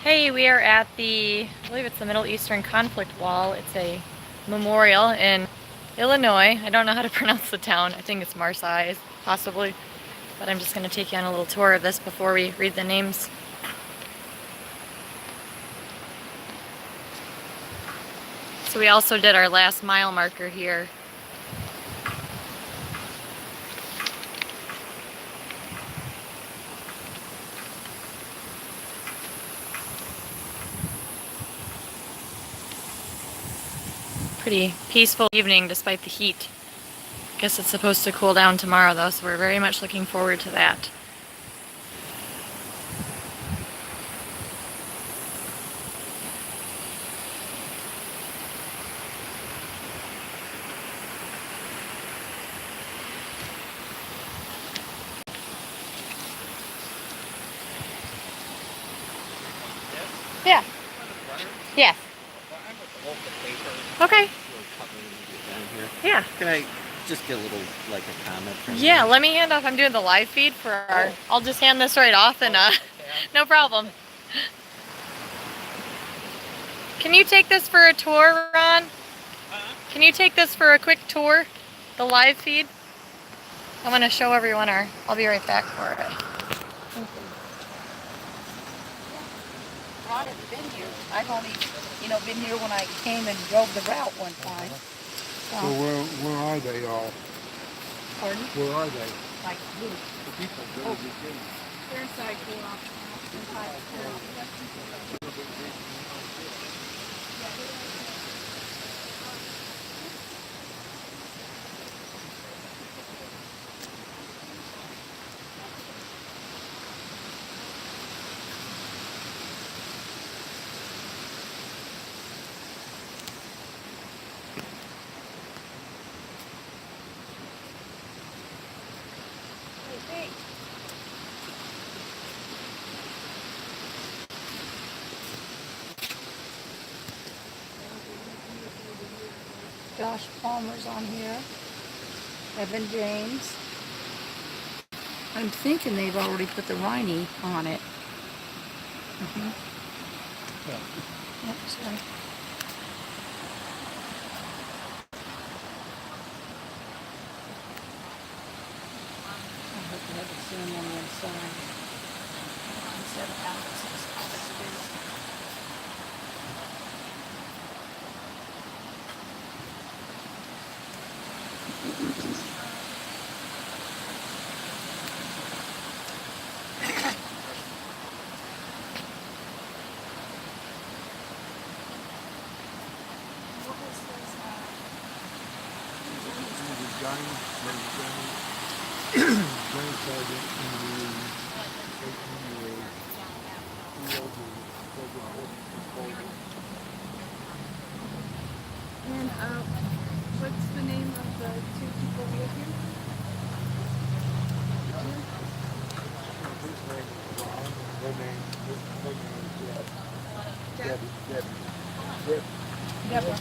Hey, we are at I believe it's the Middle Eastern Conflict Wall. It's a memorial in Illinois. I don't know how to pronounce the town. I think it's Marseilles, possibly. But I'm just going to take you on a little tour of this before we read the names. So we also did our last mile marker here. Pretty peaceful evening despite the heat. Guess it's supposed to cool down tomorrow though, so we're very much looking forward to that. Yeah. Yes. Okay. Yeah. Can I just get a little, like a comment from you? Yeah, let me hand off. I'm doing the live feed for our... I'll just hand this right off and no problem. Can you take this for a tour, Ron? Can you take this for a quick tour? The live feed? I want to show everyone our... I'll be right back for it. Ron has been here. I've only, been here when I came and drove the route one time. So where are they all? Pardon? Where are they? Like who? The people that are just in. They're inside Josh Palmer's on here. Evan James. I'm thinking they've already put the Riney on it. Yep, sorry. I hope you haven't seen them on the inside. Instead of Alex's. Johnny Sergeant in the And what's the name of the two people with you? Deborah.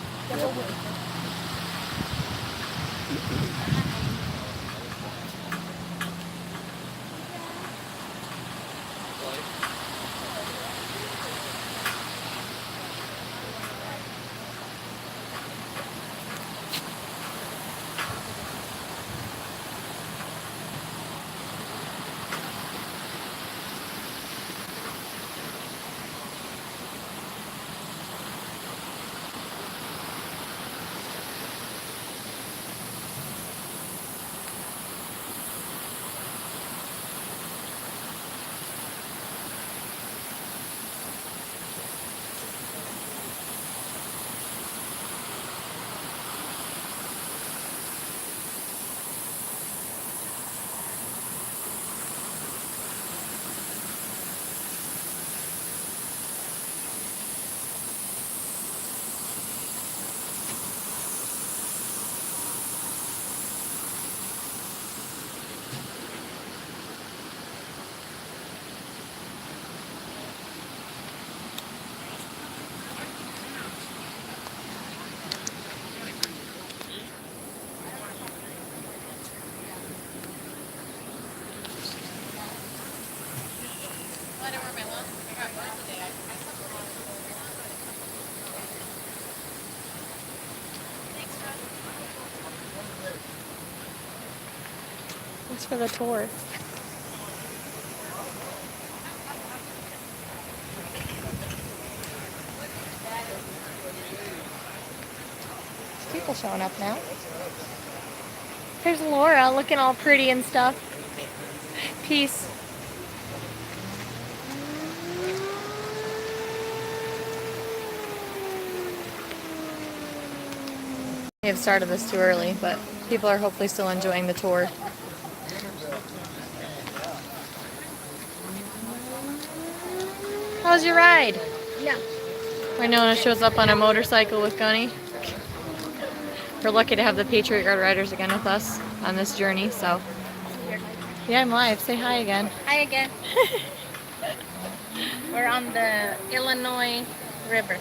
Thanks for the tour. There's people showing up now. There's Laura looking all pretty and stuff. Peace. We have started this too early, but people are hopefully still enjoying the tour. How's your ride? Yeah. Winona shows up on a motorcycle with Gunny. We're lucky to have the Patriot Guard riders again with us on this journey, so. Yeah, I'm live. Say hi again. Hi again. We're on the Illinois River.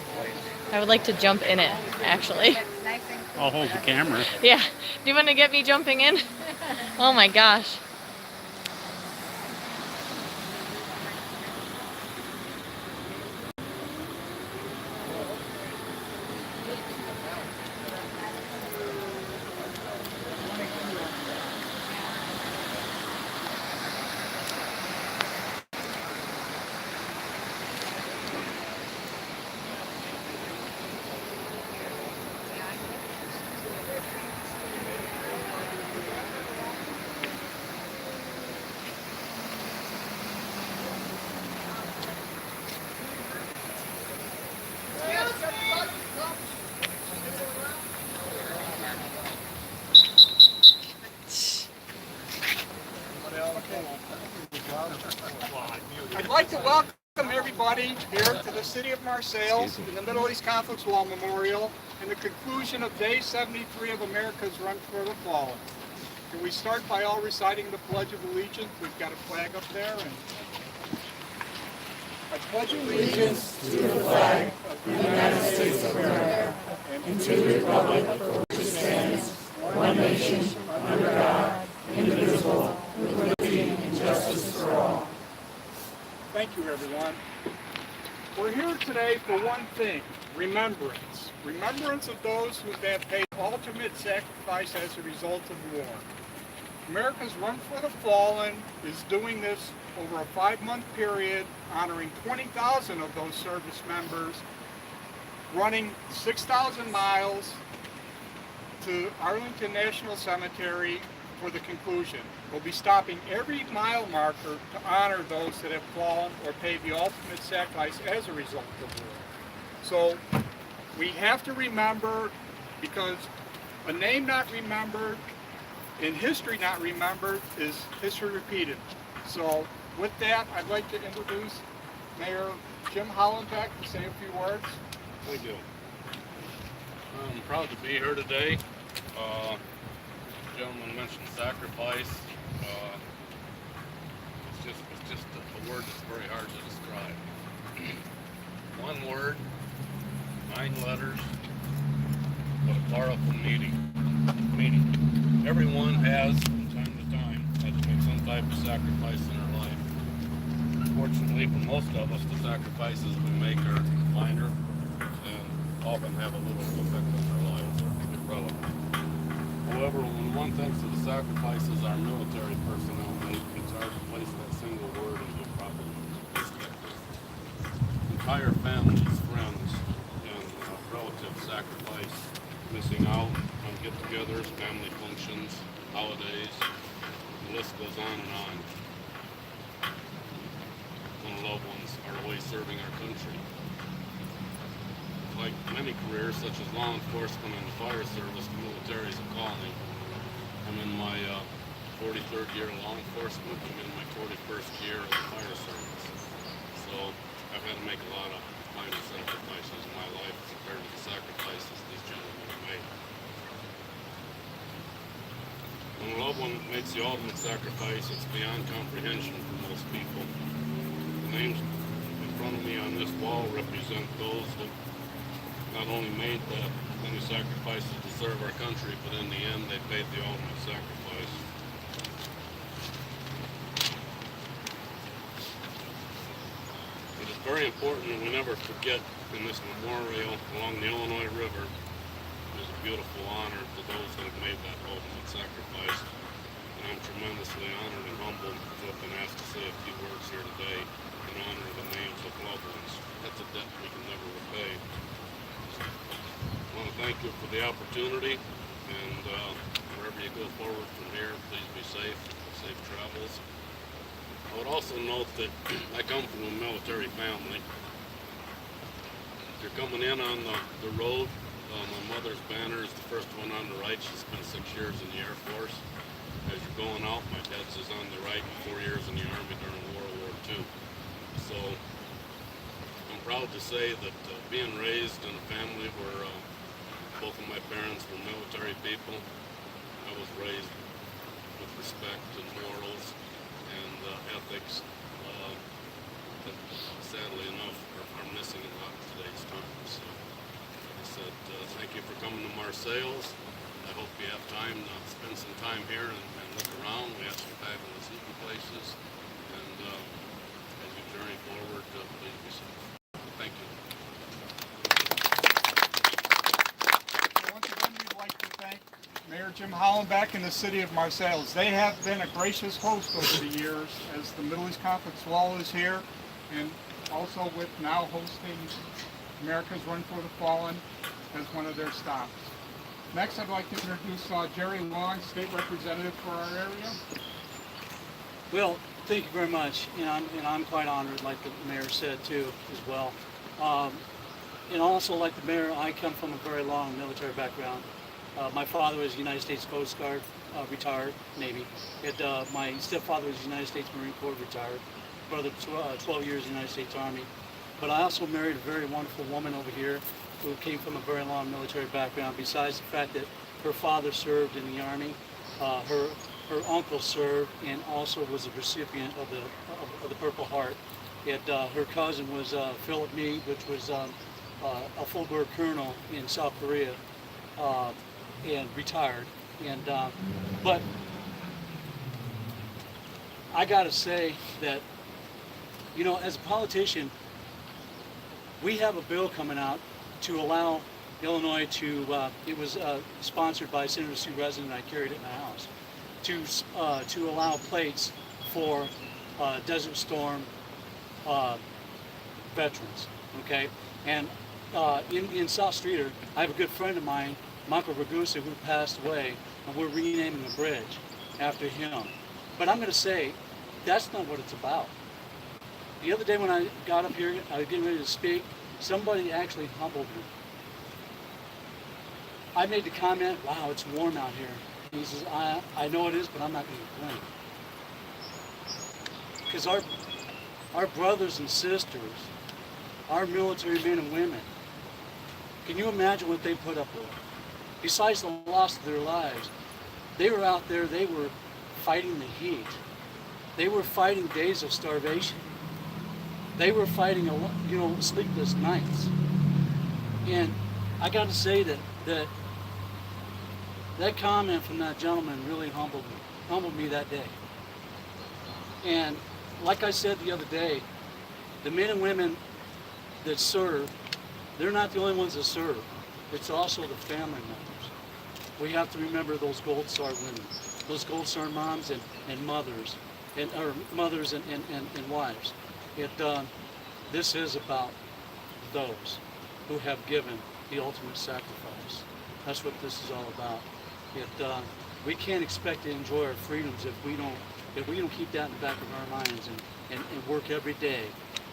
I would like to jump in it, actually. Nice and cool. I'll hold the camera. Yeah. Do you want to get me jumping in? Oh my gosh. I'd like to welcome everybody here to the city of Marseille in the Middle East Conflicts Wall Memorial and the conclusion of Day 73 of America's Run for the Fallen. Can we start by all reciting the Pledge of Allegiance? We've got a flag up there. And I pledge allegiance to the flag of the United States of America and to the republic for which it stands, one nation, under God, indivisible, with liberty and justice for all. Thank you, everyone. We're here today for one thing, remembrance. Remembrance of those who have paid ultimate sacrifice as a result of war. America's Run for the Fallen is doing this over a 5-month period, honoring 20,000 of those service members, running 6,000 miles to Arlington National Cemetery for the conclusion. We'll be stopping every mile marker to honor those that have fallen or paid the ultimate sacrifice as a result of war. So we have to remember, because a name not remembered in history not remembered is history repeated. So with that, I'd like to introduce Mayor Jim Hollenbeck to say a few words. Thank you. I'm proud to be here today. The gentleman mentioned sacrifice. It's just a word that's very hard to describe. One word, 9 letters, but a powerful meaning. Everyone has, from time to time, had to make some type of sacrifice in their life. Fortunately, for most of us, the sacrifices we make are minor and often have a little effect on our lives or irrelevant. However, when one thinks of the sacrifices our military personnel make, it's hard to place that single word into a proper perspective. Entire families, friends, and relatives sacrifice, missing out on get-togethers, family functions, holidays. The list goes on and on. When loved ones are away serving our country. Like many careers, such as law enforcement and the fire service, the military is a calling. I'm in my 43rd year of law enforcement. I'm in my 41st year of the fire service. So I've had to make a lot of minor sacrifices in my life compared to the sacrifices these gentlemen have made. When a loved one makes the ultimate sacrifice, it's beyond comprehension for most people. The names in front of me on this wall represent those that not only made the many sacrifices to serve our country, but in the end they paid the ultimate sacrifice. It is very important that we never forget in this memorial along the Illinois River, it is a beautiful honor to those that have made that ultimate sacrifice. And I'm tremendously honored and humbled to have been asked to say a few words here today in honor of the names of loved ones. That's a debt we can never repay. I want to thank you for the opportunity, and wherever you go forward from here, please be safe, safe travels. I would also note that I come from a military family. If you're coming in on the road, my mother's banner is the first one on the right. She spent 6 years in the Air Force. As you're going out, my dad's is on the right, 4 years in the Army during World War II. So I'm proud to say that being raised in a family where both of my parents were military people, I was raised with respect and morals and ethics that sadly enough are missing a lot in today's time. So like I said, thank you for coming to Marseilles. I hope you have time to spend some time here and look around. We have some fabulous eating places, and as you journey forward, please be safe. Thank you. Once again, we'd like to thank Mayor Jim Hollenbeck and the city of Marseilles. They have been a gracious host over the years as the Middle East Conference Wall is here, and also with now hosting America's Run for the Fallen as one of their stops. Next, I'd like to introduce Jerry Long, state representative for our area. Well, thank you very much, and I'm quite honored, like the mayor said too, as well. And also, like the mayor, I come from a very long military background. My father was United States Coast Guard, retired Navy. My stepfather was United States Marine Corps, retired. Brother, 12 years United States Army. But I also married a very wonderful woman over here who came from a very long military background. Besides the fact that her father served in the Army, her uncle served and also was a recipient of the Purple Heart. Her cousin was Philip Meade, which was a full-bird colonel in South Korea and retired. But I got to say that, you know, as a politician, we have a bill coming out to allow Illinois to, it was sponsored by Senator Sue Resident, and I carried it in the House, to allow plates for Desert Storm veterans, okay? And in South Streeter, I have a good friend of mine, Michael Ragusa, who passed away, and we're renaming the bridge after him. But I'm gonna say, that's not what it's about. The other day when I got up here, I was getting ready to speak, somebody actually humbled me. I made the comment, wow, it's warm out here. He says, I know it is, but I'm not going to complain. Because our brothers and sisters, our military men and women, can you imagine what they put up with? Besides the loss of their lives, they were out there, they were fighting the heat. They were fighting days of starvation. They were fighting, sleepless nights. And I got to say that comment from that gentleman really humbled me that day. And like I said the other day, the men and women that serve, they're not the only ones that serve. It's also the family members. We have to remember those Gold Star women, those Gold Star moms and mothers, and wives. This is about those who have given the ultimate sacrifice. That's what this is all about. We can't expect to enjoy our freedoms if we don't keep that in the back of our minds and work every day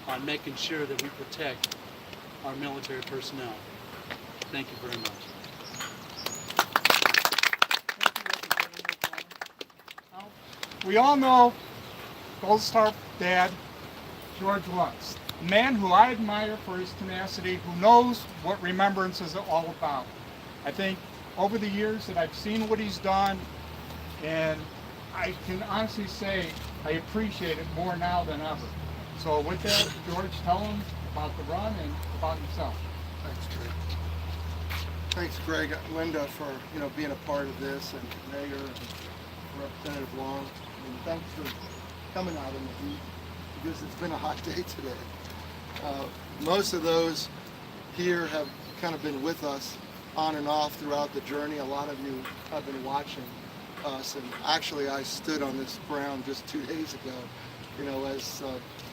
on making sure that we protect our military personnel. Thank you very much. We all know Gold Star Dad, George Lutz, a man who I admire for his tenacity, who knows what remembrance is all about. I think over the years that I've seen what he's done, and I can honestly say I appreciate it more now than ever. So with that, George, tell him about the run and about himself. Thanks, Greg. Thanks, Greg, Linda, for being a part of this, and Mayor and Representative Long. And thanks for coming out in the heat, because it's been a hot day today. Most of those here have kind of been with us on and off throughout the journey. A lot of you have been watching. us. And actually, I stood on this ground just 2 days ago, you know, as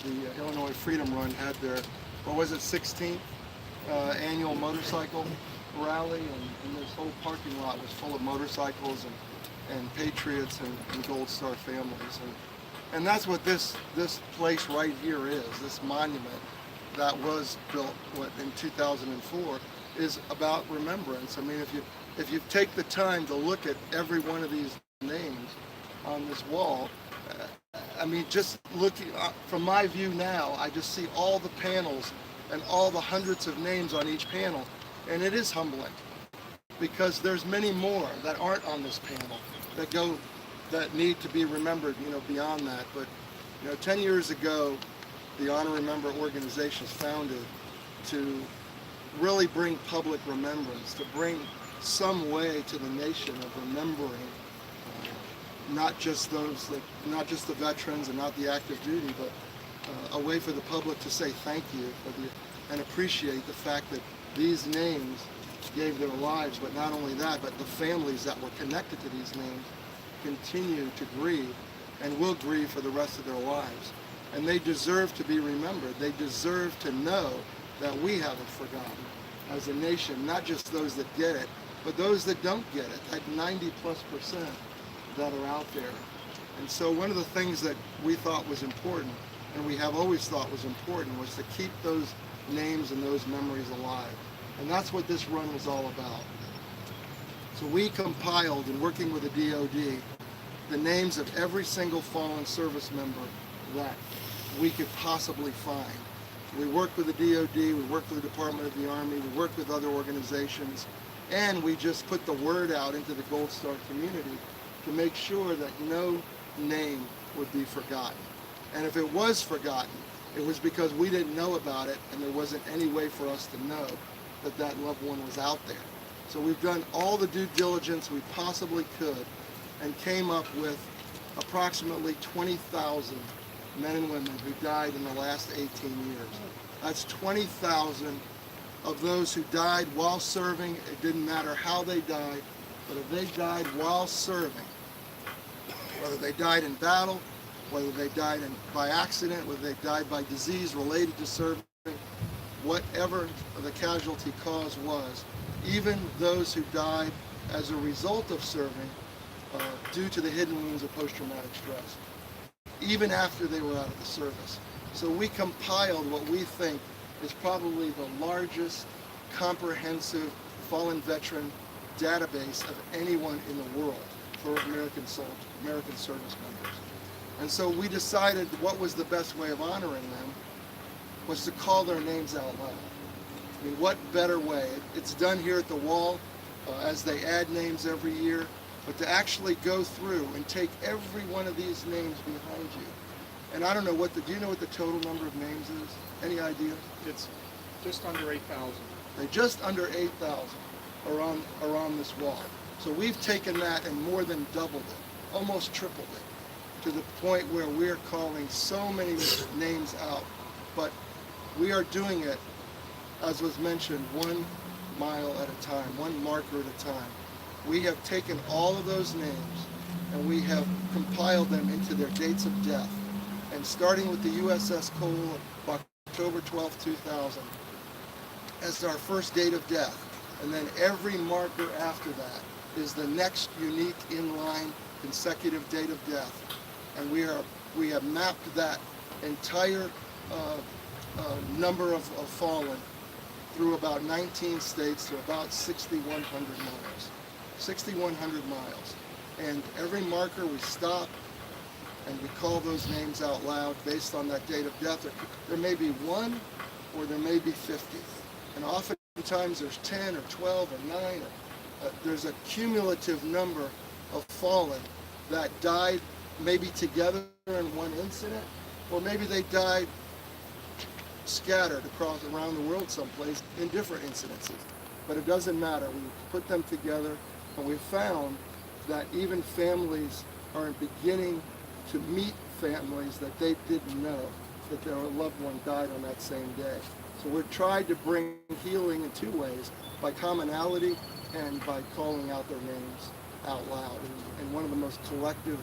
the Illinois Freedom Run had their, what was it, 16th annual motorcycle rally, and this whole parking lot was full of motorcycles and patriots and Gold Star families. And that's what this place right here is, this monument that was built in 2004 is about remembrance. I mean, if you take the time to look at every one of these names on this wall, I mean, just looking from my view now, I just see all the panels and all the hundreds of names on each panel, and it is humbling because there's many more that aren't on this panel that need to be remembered, you know, beyond that. But, you know, 10 years ago, the Honor Remember organization was founded to really bring public remembrance, to bring some way to the nation of remembering not just not just the veterans and not the active duty, but a way for the public to say thank you and appreciate the fact that these names gave their lives, but not only that, but the families that were connected to these names continue to grieve and will grieve for the rest of their lives. And they deserve to be remembered. They deserve to know that we haven't forgotten as a nation, not just those that get it, but those that don't get it, that 90+% that are out there. And so one of the things that we thought was important, and we have always thought was important, was to keep those names and those memories alive. And that's what this run was all about. So we compiled, in working with the DOD, the names of every single fallen service member that we could possibly find. We worked with the DOD, we worked with the Department of the Army, we worked with other organizations, and we just put the word out into the Gold Star community to make sure that no name would be forgotten. And if it was forgotten, it was because we didn't know about it and there wasn't any way for us to know that that loved one was out there. So we've done all the due diligence we possibly could and came up with approximately 20,000 men and women who died in the last 18 years. That's 20,000 of those who died while serving. It didn't matter how they died, but if they died while serving, whether they died in battle, whether they died by accident, whether they died by disease related to serving, whatever the casualty cause was, even those who died as a result of serving due to the hidden wounds of post-traumatic stress, even after they were out of the service. So we compiled what we think is probably the largest comprehensive fallen veteran database of anyone in the world for American soldiers, American service members. And so we decided what was the best way of honoring them was to call their names out loud. I mean, what better way? It's done here at the wall as they add names every year, but to actually go through and take every one of these names behind you. And I don't know do you know what the total number of names is? Any idea? It's just under 8,000. They're just under 8,000 are on this wall. So we've taken that and more than doubled it, almost tripled it, to the point where we're calling so many names out. But we are doing it, as was mentioned, 1 mile at a time, 1 marker at a time. We have taken all of those names and we have compiled them into their dates of death. And starting with the USS Cole of October 12, 2000, as our first date of death. And then every marker after that is the next unique inline consecutive date of death. And we have mapped that entire number of fallen through about 19 states to about 6,100 miles. 6,100 miles. And every marker we stop and we call those names out loud based on that date of death. There may be 1 or there may be 50. And oftentimes there's 10 or 12 or 9. There's a cumulative number of fallen that died maybe together in one incident, or maybe they died scattered around the world someplace in different incidences. But it doesn't matter. We put them together, and we found that even families are beginning to meet families that they didn't know that their loved one died on that same day. So we're trying to bring healing in 2 ways, by commonality and by calling out their names out loud, and one of the most collective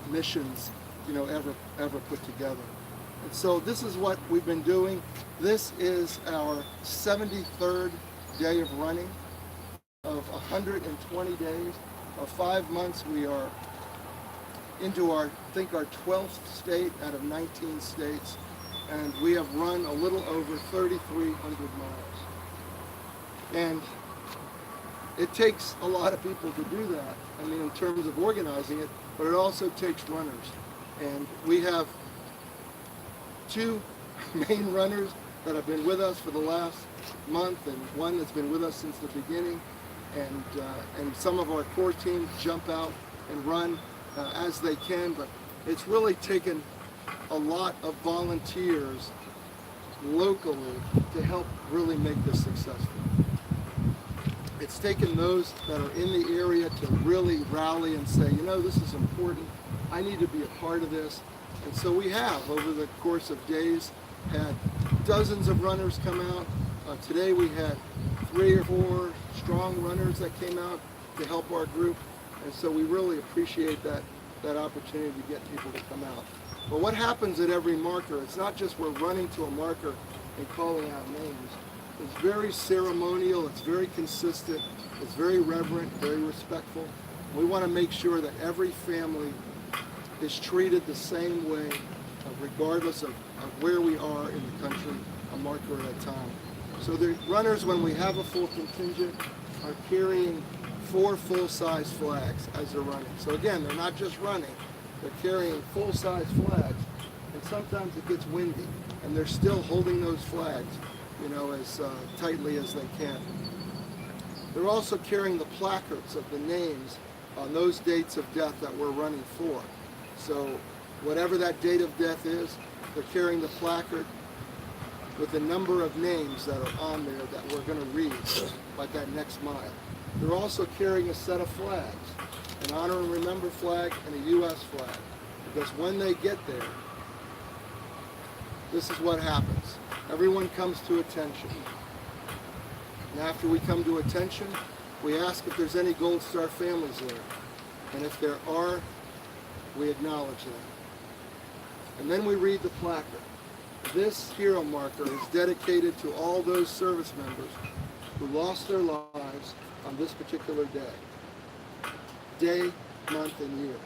missions, ever put together. And so this is what we've been doing. This is our 73rd day of running of 120 days. Of 5 months, we are into our 12th state out of 19 states, and we have run a little over 3,300 miles. And it takes a lot of people to do that, in terms of organizing it, but it also takes runners. And we have 2 main runners that have been with us for the last month, and one that's been with us since the beginning. And some of our core teams jump out and run as they can, but it's really taken a lot of volunteers locally to help really make this successful. It's taken those that are in the area to really rally and say, this is important. I need to be a part of this. And so we have, over the course of days, had dozens of runners come out. Today we had 3 or 4 strong runners that came out to help our group. And so we really appreciate that opportunity to get people to come out. But what happens at every marker, it's not just we're running to a marker and calling out names. It's very ceremonial, it's very consistent, it's very reverent, very respectful. We want to make sure that every family is treated the same way, regardless of where we are in the country, a marker at a time. So the runners, when we have a full contingent, are carrying 4 full-size flags as they're running. So again, they're not just running, they're carrying full-size flags, and sometimes it gets windy, and they're still holding those flags, as tightly as they can. They're also carrying the placards of the names on those dates of death that we're running for. So whatever that date of death is, they're carrying the placard with the number of names that are on there that we're going to read, like that next mile. They're also carrying a set of flags, an honor and remember flag and a U.S. flag, because when they get there, this is what happens. Everyone comes to attention. And after we come to attention, we ask if there's any Gold Star families there. And if there are, we acknowledge them. And then we read the placard. This hero marker is dedicated to all those service members who lost their lives on this particular day, month, and year.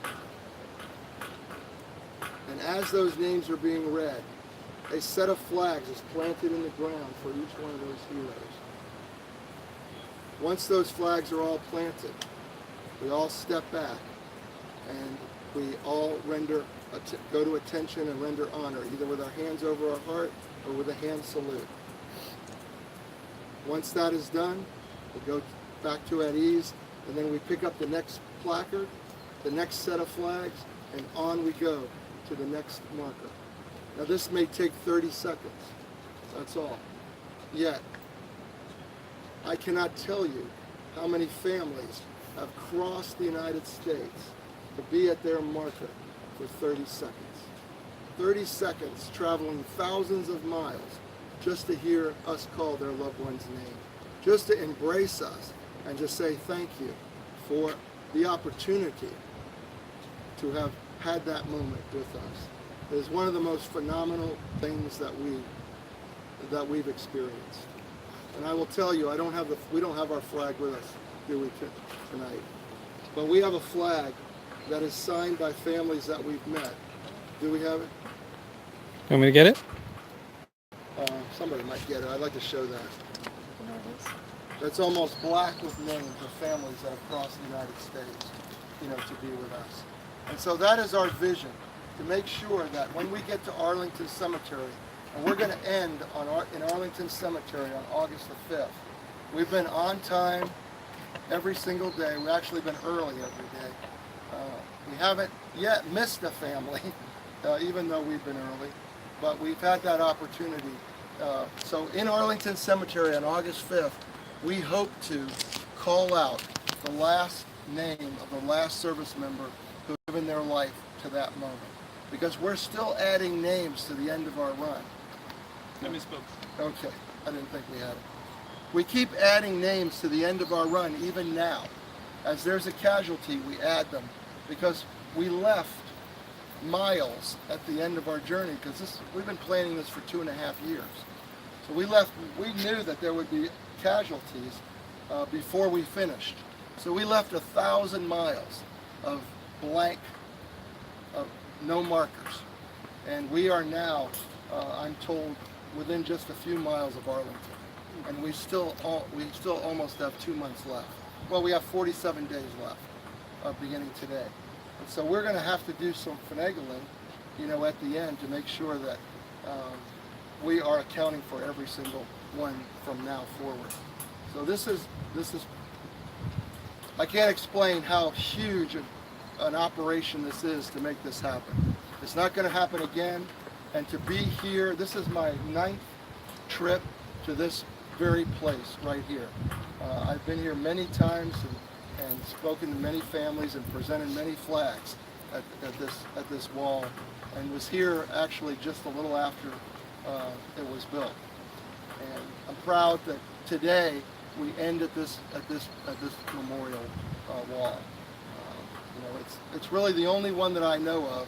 And as those names are being read, a set of flags is planted in the ground for each one of those heroes. Once those flags are all planted, we all step back and we all go to attention and render honor, either with our hands over our heart or with a hand salute. Once that is done, we go back to at ease, and then we pick up the next placard, the next set of flags, and on we go to the next marker. Now this may take 30 seconds, that's all. Yet, I cannot tell you how many families have crossed the United States to be at their marker for 30 seconds. 30 seconds traveling thousands of miles just to hear us call their loved one's name, just to embrace us and just say thank you for the opportunity to have had that moment with us. It is one of the most phenomenal things that we've experienced. And I will tell you, we don't have our flag with us, do we, tonight? But we have a flag that is signed by families that we've met. Do we have it? You want me to get it? Somebody might get it. I'd like to show that. That's almost black with names of families that have crossed the United States, to be with us. And so that is our vision, to make sure that when we get to Arlington Cemetery, and we're going to end in Arlington Cemetery on August the 5th. We've been on time every single day. We've actually been early every day. We haven't yet missed a family, even though we've been early, but we've had that opportunity. So in Arlington Cemetery on August 5th, we hope to call out the last name of the last service member who given their life to that moment. Because we're still adding names to the end of our run. I misspoke. Okay, I didn't think we had it. We keep adding names to the end of our run, even now. As there's a casualty, we add them because we left miles at the end of our journey because we've been planning this for 2.5 years. So we knew that there would be casualties before we finished. So we left 1,000 miles of blank, of no markers. And we are now, I'm told, within just a few miles of Arlington. And we still almost have 2 months left. Well, we have 47 days left, beginning today. And so we're going to have to do some finagling, at the end to make sure that we are accounting for every single one from now forward. So this is, I can't explain how huge an operation this is to make this happen. It's not going to happen again. And to be here, this is my 9th trip to this very place right here. I've been here many times and spoken to many families and presented many flags at this wall, and was here actually just a little after it was built. And I'm proud that today we end at this memorial wall. It's really the only one that I know of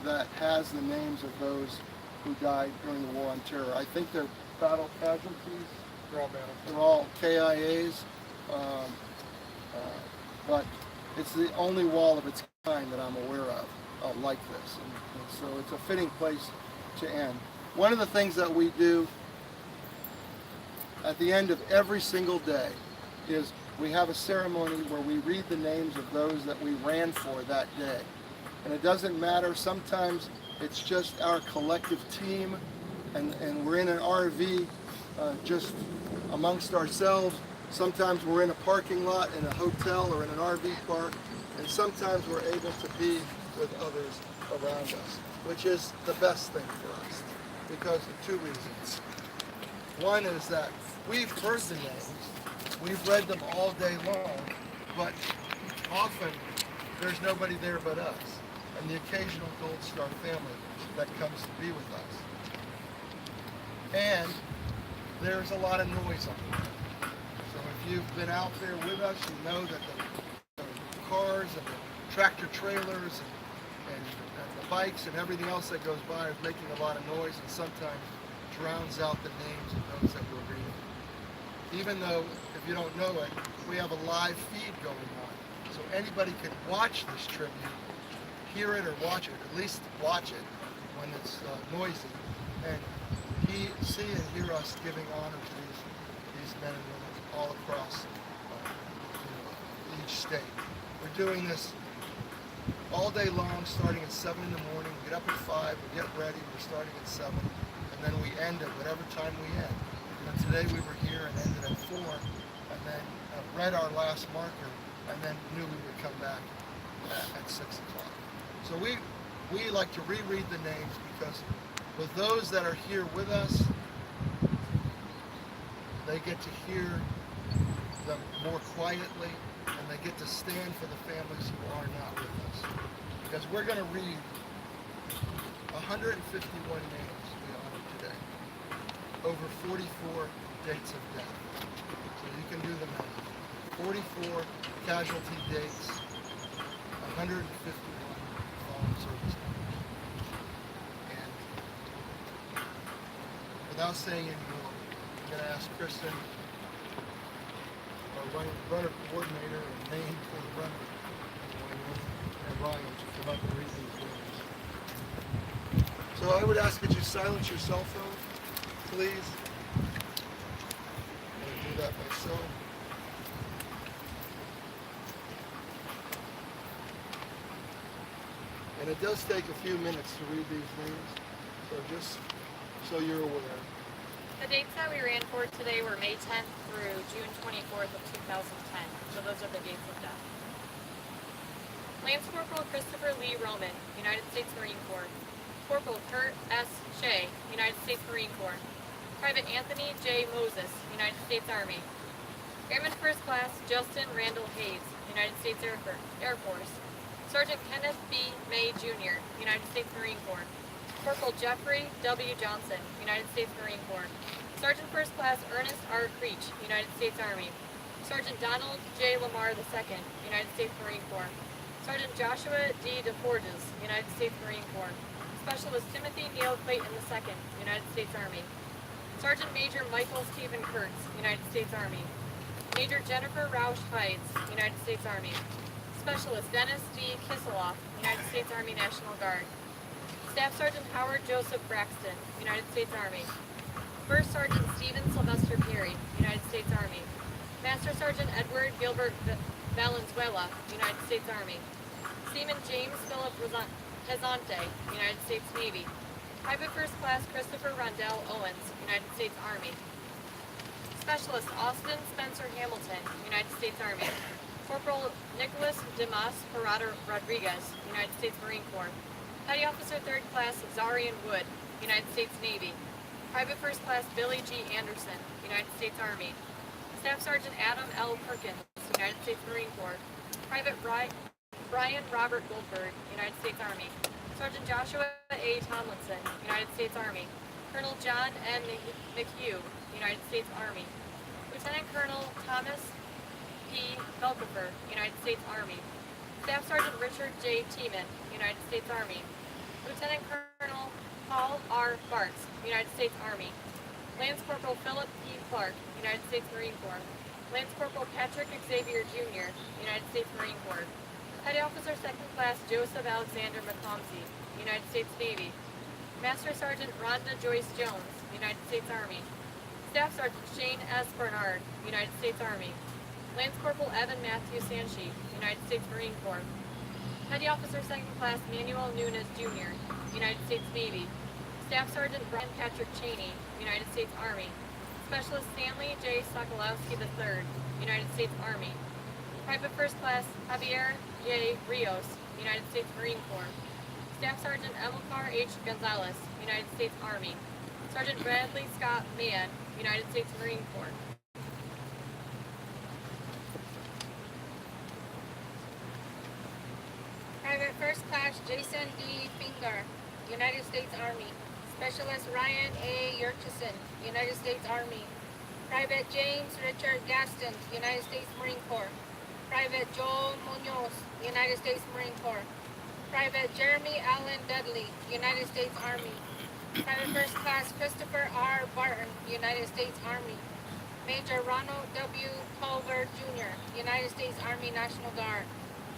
that has the names of those who died during the War on Terror. I think they're battle casualties. They're all KIAs, but it's the only wall of its kind that I'm aware of like this. And so it's a fitting place to end. One of the things that we do at the end of every single day is we have a ceremony where we read the names of those that we ran for that day. And it doesn't matter, sometimes it's just our collective team and we're in an RV just amongst ourselves. Sometimes we're in a parking lot in a hotel or in an RV park, and sometimes we're able to be with others around us, which is the best thing for us because of 2 reasons. One is that we've heard the names, we've read them all day long, but often there's nobody there but us and the occasional Gold Star family that comes to be with us. And there's a lot of noise on the road. So if you've been out there with us, you know that the cars and the tractor trailers and the bikes and everything else that goes by is making a lot of noise and sometimes drowns out the names of those that we're reading. Even though, if you don't know it, we have a live feed going on. So anybody can watch this tribute, hear it or watch it, at least watch it when it's noisy, and see and hear us giving honor to these men and women all across each state. We're doing this all day long, starting at 7 in the morning. We get up at 5, we get ready, we're starting at 7, and then we end at whatever time we end. And today we were here and ended at 4, and then read our last marker, and then knew we would come back at 6 o'clock. So we like to reread the names because with those that are here with us, they get to hear them more quietly, and they get to stand for the families who are not with us. Because we're going to read 151 names we honor today, over 44 dates of death. So you can do the math. 44 casualty dates, 151 fallen service members. And without saying any more, I'm going to ask Kristen, our runner coordinator and name for the runner, and Ryan to come up and read these names. So I would ask that you silence your cell phone, please. I'm going to do that myself. And it does take a few minutes to read these names, so just so you're aware. The dates that we ran for today were May 10th through June 24th of 2010. So those are the dates of death. Lance Corporal Christopher Lee Roman, United States Marine Corps. Corporal Kurt S. Shea, United States Marine Corps. Private Anthony J. Moses, United States Army. Airman First Class Justin Randall Hayes, United States Air Force. Sergeant Kenneth B. May Jr., United States Marine Corps. Corporal Jeffrey W. Johnson, United States Marine Corps. Sergeant First Class Ernest R. Creech, United States Army. Sergeant Donald J. Lamar II, United States Marine Corps. Sergeant Joshua D. DeForges, United States Marine Corps. Specialist Timothy Neal Clayton II, United States Army. Sergeant Major Michael Stephen Kurtz, United States Army. Major Jennifer Roush Hides, United States Army. Specialist Dennis D. Kisseloff, United States Army National Guard. Staff Sergeant Howard Joseph Braxton, United States Army. First Sergeant Stephen Sylvester Perry, United States Army. Master Sergeant Edward Gilbert Valenzuela, United States Army. Seaman James Philip Hezante, United States Navy. Private First Class Christopher Rondell Owens, United States Army. Specialist Austin Spencer Hamilton, United States Army. Corporal Nicholas Dimas Parada Rodriguez, United States Marine Corps. Petty Officer 3rd Class Zarian Wood, United States Navy. Private First Class Billy G. Anderson, United States Army. Staff Sergeant Adam L. Perkins, United States Marine Corps. Private Brian Robert Goldberg, United States Army. Sergeant Joshua A. Tomlinson, United States Army. Colonel John N. McHugh, United States Army. Lieutenant Colonel Thomas P. Belkifer, United States Army. Staff Sergeant Richard J. Tiemann, United States Army. Lieutenant Colonel Paul R. Bartz, United States Army. Lance Corporal Philip P. Clark, United States Marine Corps. Lance Corporal Patrick Xavier Jr., United States Marine Corps. Petty Officer 2nd Class Joseph Alexander McComsey, United States Navy. Master Sergeant Rhonda Joyce Jones, United States Army. Staff Sergeant Shane S. Bernard, United States Army. Lance Corporal Evan Matthew Sanshi, United States Marine Corps. Petty Officer 2nd Class Manuel Nunes Jr., United States Navy. Staff Sergeant Brian Patrick Cheney, United States Army. Specialist Stanley J. Sokolowski III, United States Army. Private First Class Javier J. Rios, United States Marine Corps. Staff Sergeant Amilcar H. Gonzalez, United States Army. Sergeant Bradley Scott Mann, United States Marine Corps. Private First Class Jason D. Finger, United States Army. Specialist Ryan A. Yurchison, United States Army. Private James Richard Gaston, United States Marine Corps. Private Joel Munoz, United States Marine Corps. Private Jeremy Allen Dudley, United States Army. Private First Class Christopher R. Barton, United States Army. Major Ronald W. Culver Jr., United States Army National Guard.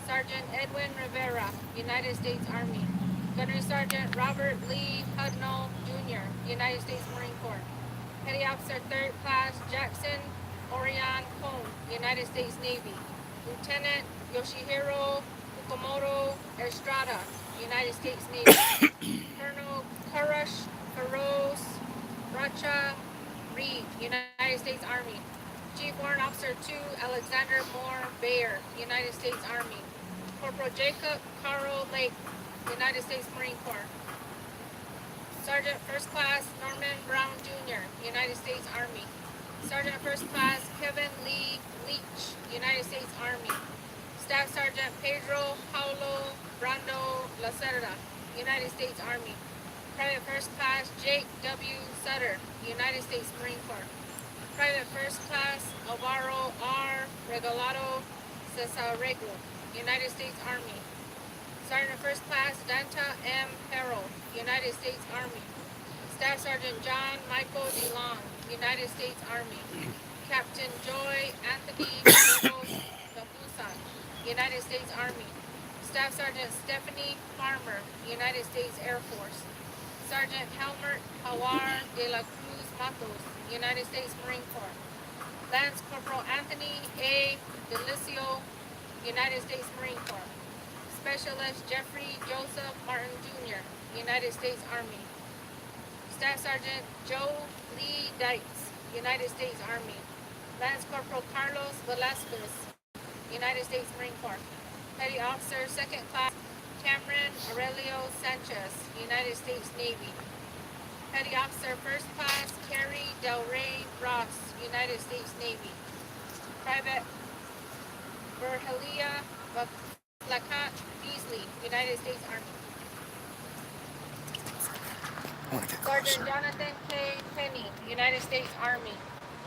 Sergeant Edwin Rivera, United States Army. Gunnery Sergeant Robert Lee Hudnall Jr., United States Marine Corps. Petty Officer 3rd Class Jackson Orion Cone, United States Navy. Lieutenant Yoshihiro Fukumoto Estrada, United States Navy. Colonel Kurush Feroz Racha Reed, United States Army. Chief Warrant Officer 2 Alexander Moore Bayer, United States Army. Corporal Jacob Carl Lake, United States Marine Corps. Sergeant First Class Norman Brown Jr., United States Army. Sergeant First Class Kevin Lee Leach, United States Army. Staff Sergeant Pedro Paulo Brando Lacerda, United States Army. Private First Class Jake W. Sutter, United States Marine Corps. Private First Class Alvaro R. Regalado Cesarego, United States Army. Sergeant First Class Danta M. Harrell, United States Army. Staff Sergeant John Michael DeLong, United States Army. Captain Joy Anthony Babusan, United States Army. Staff Sergeant Stephanie Farmer, United States Air Force. Sergeant Helmut Hawar de la Cruz Matos, United States Marine Corps. Lance Corporal Anthony A. Delicio, United States Marine Corps. Specialist Jeffrey Joseph Martin Jr., United States Army. Staff Sergeant Joe Lee Dites, United States Army. Lance Corporal Carlos Velasquez, United States Marine Corps. Petty Officer 2nd Class Cameron Aurelio Sanchez, United States Navy. Petty Officer 1st Class Carrie Del Rey Ross, United States Navy. Private Virgilia Lacat Beasley, United States Army. Sergeant Jonathan K. Penny, United States Army.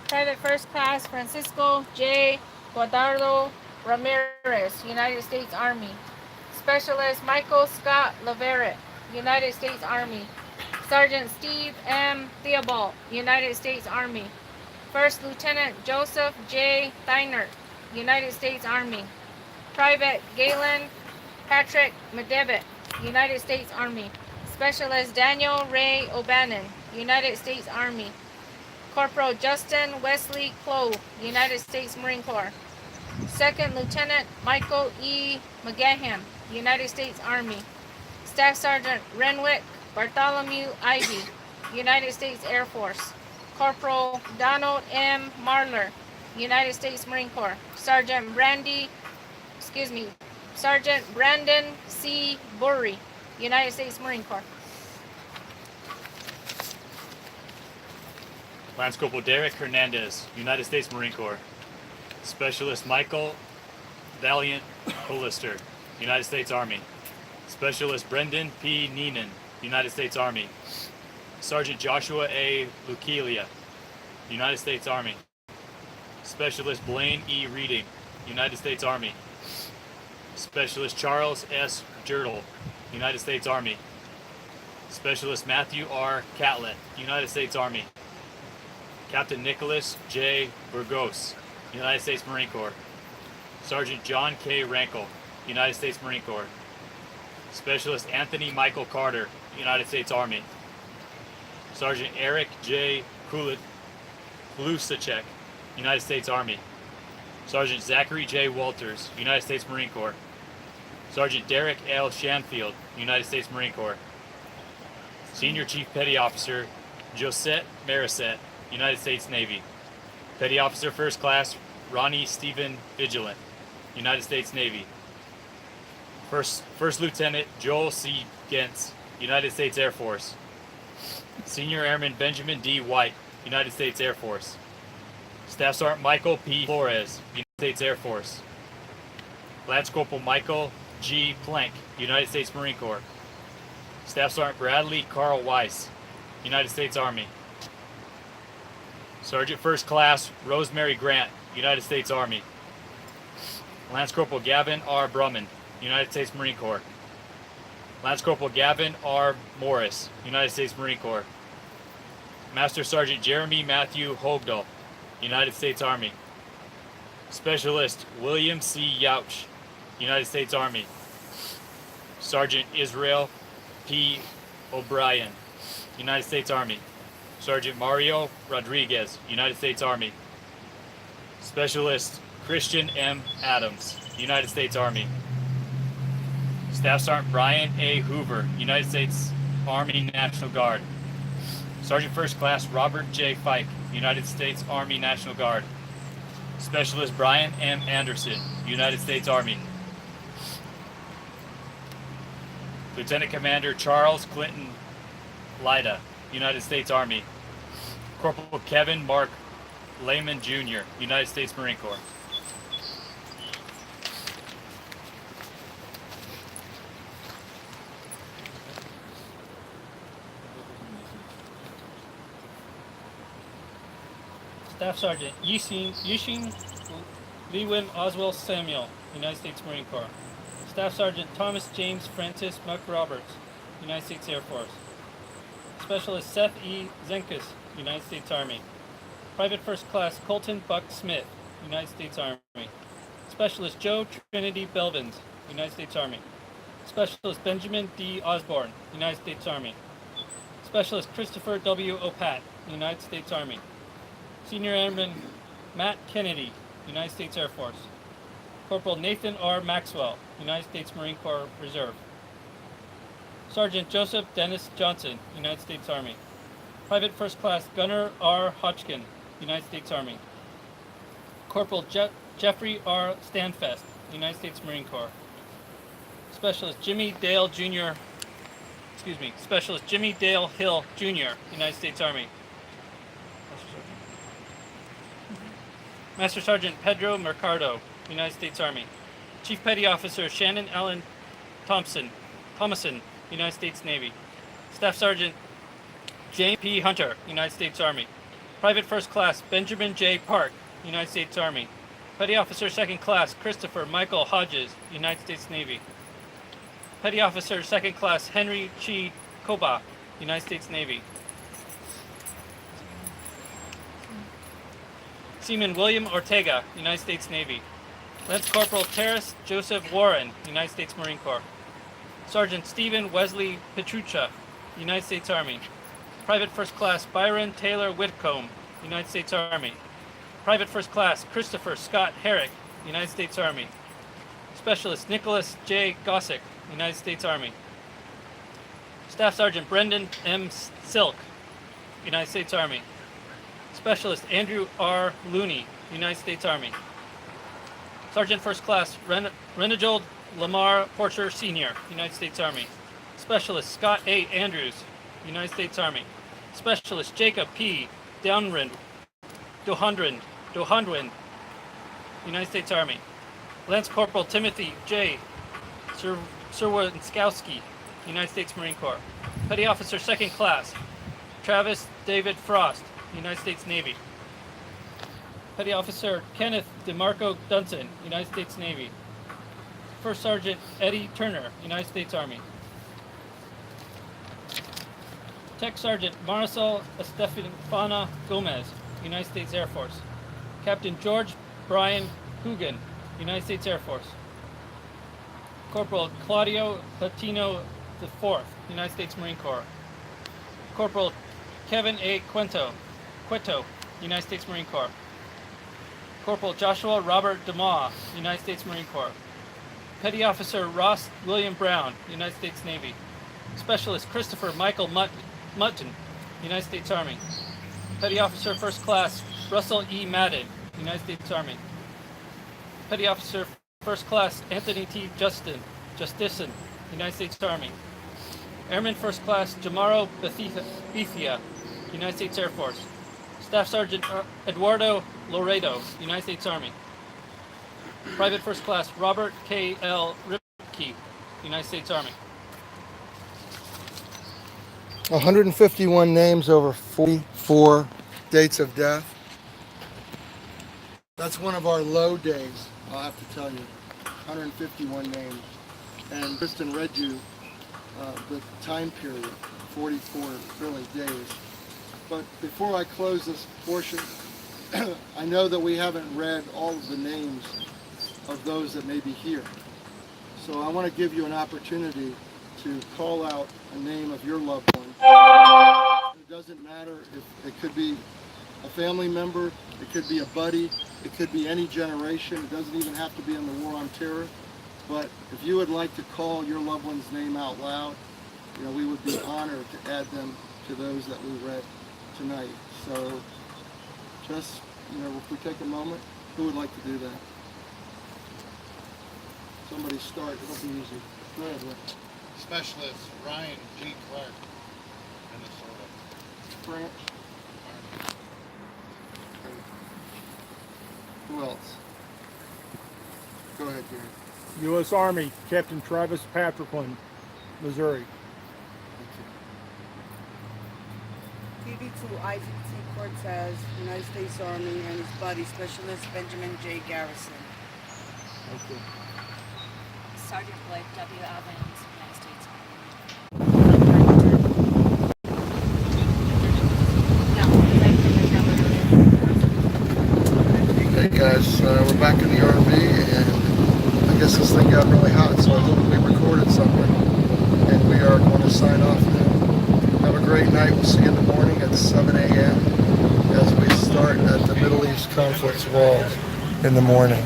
Private First Class Francisco J. Guadardo Ramirez, United States Army. Specialist Michael Scott Leverett, United States Army. Sergeant Steve M. Theobald, United States Army. First Lieutenant Joseph J. Theinert, United States Army. Private Galen Patrick Medevitt, United States Army. Specialist Daniel Ray O'Bannon, United States Army. Corporal Justin Wesley Clow, United States Marine Corps. Second Lieutenant Michael E. McGahan, United States Army. Staff Sergeant Renwick Bartholomew Ivy, United States Air Force. Corporal Donald M. Marler, United States Marine Corps. Sergeant Brandon C. Burry, United States Marine Corps. Lance Corporal Derek Hernandez, United States Marine Corps. Specialist Michael Valiant Hollister, United States Army. Specialist Brendan P. Neenan, United States Army. Sergeant Joshua A. Lukelia, United States Army. Specialist Blaine E. Reading, United States Army. Specialist Charles S. Jurtle, United States Army. Specialist Matthew R. Catlett, United States Army. Captain Nicholas J. Burgos, United States Marine Corps. Sergeant John K. Rankle, United States Marine Corps. Specialist Anthony Michael Carter, United States Army. Sergeant Eric J. Kulusacek, United States Army. Sergeant Zachary J. Walters, United States Marine Corps. Sergeant Derek L. Shanfield, United States Marine Corps. Senior Chief Petty Officer Josette Marisette, United States Navy. Petty Officer First Class Ronnie Stephen Vigilant, United States Navy. First Lieutenant Joel C. Gentz, United States Air Force. Senior Airman Benjamin D. White, United States Air Force. Staff Sergeant Michael P. Flores, United States Air Force. Lance Corporal Michael G. Plank, United States Marine Corps. Staff Sergeant Bradley Carl Weiss, United States Army. Sergeant First Class Rosemary Grant, United States Army. Lance Corporal Gavin R. Brumman, United States Marine Corps. Lance Corporal Gavin R. Morris, United States Marine Corps. Master Sergeant Jeremy Matthew Hogdahl, United States Army. Specialist William C. Yauch, United States Army. Sergeant Israel P. O'Brien, United States Army. Sergeant Mario Rodriguez, United States Army. Specialist Christian M. Adams, United States Army. Staff Sergeant Brian A. Hoover, United States Army National Guard. Sergeant First Class Robert J. Fike, United States Army National Guard. Specialist Brian M. Anderson, United States Army. Lieutenant Commander Charles Clinton Lida, United States Army. Corporal Kevin Mark Lehman Jr., United States Marine Corps. Staff Sergeant Yushin Lewin Oswald Samuel, United States Marine Corps. Staff Sergeant Thomas James Francis Muck Roberts, United States Air Force. Specialist Seth E. Zenkus, United States Army. Private First Class Colton Buck Smith, United States Army. Specialist Joe Trinity Belvins, United States Army. Specialist Benjamin D. Osborne, United States Army. Specialist Christopher W. Opat, United States Army. Senior Airman Matt Kennedy, United States Air Force. Corporal Nathan R. Maxwell, United States Marine Corps Reserve. Sergeant Joseph Dennis Johnson, United States Army. Private First Class Gunnar R. Hodgkin, United States Army. Corporal Jeffrey R. Stanfest, United States Marine Corps. Specialist Jimmy Dale Hill, Jr., United States Army. Master Sergeant Pedro Mercado, United States Army. Chief Petty Officer Shannon Allen Thomason, United States Navy. Staff Sergeant James P. Hunter, United States Army. Private First Class Benjamin J. Park, United States Army. Petty Officer Second Class Christopher Michael Hodges, United States Navy. Petty Officer Second Class Henry Chi Koba, United States Navy. Seaman William Ortega, United States Navy. Lance Corporal Terrace Joseph Warren, United States Marine Corps. Sergeant Stephen Wesley Petrucha, United States Army. Private First Class Byron Taylor Whitcomb, United States Army. Private First Class Christopher Scott Herrick, United States Army. Specialist Nicholas J. Gossick, United States Army. Staff Sergeant Brendan M. Silk, United States Army. Specialist Andrew R. Looney, United States Army. Sergeant First Class Renigold Lamar Porcher Sr., United States Army. Specialist Scott A. Andrews, United States Army. Specialist Jacob P. Downwind, Dohandwin, United States Army. Lance Corporal Timothy J. Serwinskowski, United States Marine Corps. Petty Officer Second Class Travis David Frost, United States Navy. Petty Officer Kenneth DeMarco Dunson, United States Navy. First Sergeant Eddie Turner, United States Army. Tech Sergeant Marisol Estefana Gomez, United States Air Force. Captain George Brian Coogan, United States Air Force. Corporal Claudio Patino IV, United States Marine Corps. Corporal Kevin A. Cueto, United States Marine Corps. Corporal Joshua Robert DeMaw, United States Marine Corps. Petty Officer Ross William Brown, United States Navy. Specialist Christopher Michael Mutton, United States Army. Petty Officer First Class Russell E. Madden, United States Army. Petty Officer First Class Anthony T. Justison, United States Army. Airman First Class Jamaro Bethia, United States Air Force. Staff Sergeant Eduardo Loredo, United States Army. Private First Class Robert K. L. Ripke, United States Army. 151 names over 44 dates of death. That's one of our low days, I'll have to tell you. 151 names. And Kristen read you the time period, 44 really days. But before I close this portion, I know that we haven't read all of the names of those that may be here. So I want to give you an opportunity to call out a name of your loved one. It doesn't matter if it could be a family member, it could be a buddy, it could be any generation. It doesn't even have to be in the War on Terror. But if you would like to call your loved one's name out loud, we would be honored to add them to those that we read tonight. So just, if we take a moment, who would like to do that? Somebody start, it'll be easy. Go ahead, Rick. Specialist Ryan G. Clark, Minnesota. Branch. Who else? Go ahead, Gary. U.S. Army, Captain Travis Patricklin, Missouri. TV2 Isaac T. Cortez, United States Army, and his buddy, Specialist Benjamin J. Garrison. Okay. Sergeant Blake W. Evans, United States Hey guys, we're back in the RV, and I guess this thing got really hot, so I hope we recorded something, and we are going to sign off now. Have a great night. We'll see you in the morning at 7 a.m. as we start at the Middle East Conflicts Wall in the morning.